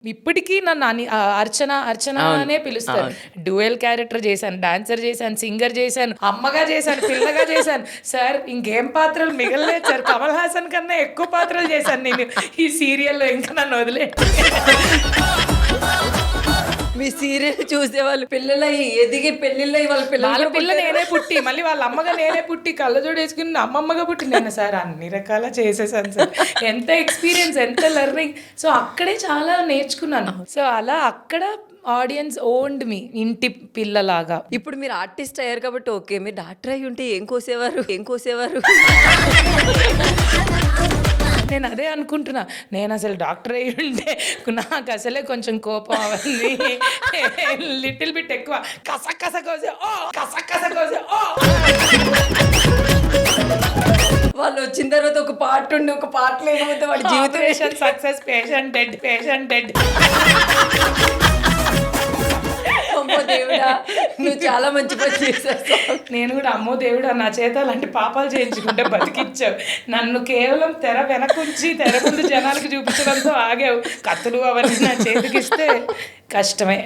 ఇప్పటికీ నన్ను అర్చన, అర్చన అవును. అనే పిలుస్తారు. అవును. డ్యూయల్ క్యారెక్టర్ చేశాను, డాన్సర్ చేశాను, సింగర్ చేశాను, అమ్మగా చేశాను, పిల్లగా చేశాను. సార్ ఇంకేం పాత్రలు మిగలలేదు సార్. కమల్ హాసన్ కన్నా ఎక్కువ పాత్రలు చేశాను నేను ఈ సీరియల్‌లో. ఇంకా నన్ను వదిలేయండి. మీ సీరియల్ చూసేవాళ్ళు పిల్లలయ్యి, ఎదిగి పెళ్ళిళ్ళయి వాళ్ళ పిల్లలు వాళ్ళ కూడా పిల్ల పుట్టారు. నేనే పుట్టి, మళ్ళీ వాళ్ళ అమ్మగా నేనే పుట్టి, కళ్ళజోడేసుకుని అమ్మమ్మగా పుట్టి నేను సార్ అన్ని రకాల చేసేసాను సార్. ఎంత ఎక్స్‌పీరియన్స్, ఎంత లెర్నింగ్. సో, అక్కడే చాలా నేర్చుకున్నాను. సో, అలా అక్కడ ఆడియన్స్ ఓన్డ్ మీ ఇంటి పిల్లలాగా. ఇప్పుడు మీరు ఆర్టిస్ట్ అయ్యారు కాబట్టి ఓకే. మీరు డాక్టర్ అయ్యి ఉంటే ఏం కోసేవారు? ఏం కోసేవారు? నేను అదే అనుకుంటున్నా. నేను అసలు డాక్టర్ అయ్యి ఉంటే నాకు అసలే కొంచెం కోపం అవన్నీ లిటిల్ బిట్ ఎక్కువ. కస కస కోసే ఓ కస కస కోసే ఓ. వాళ్ళు వచ్చిన తర్వాత ఒక పార్ట్ ఉండి ఒక పార్ట్ లేకపోతే వాడి జీవితం operation success, patient dead, patient dead. అమ్మో దేవుడా, నువ్వు చాలా మంచి పని చేసావు. నేను కూడా అమ్మో దేవుడా నా చేత అలాంటి పాపాలు చేయించుకుంటే బతికిచ్చావు. నన్ను కేవలం తెర వెనకుంచి తెర ముందు జనాలకు చూపించడంతో ఆగావు. కత్తులు అవన్నీ నా చేతికిస్తే కష్టమే.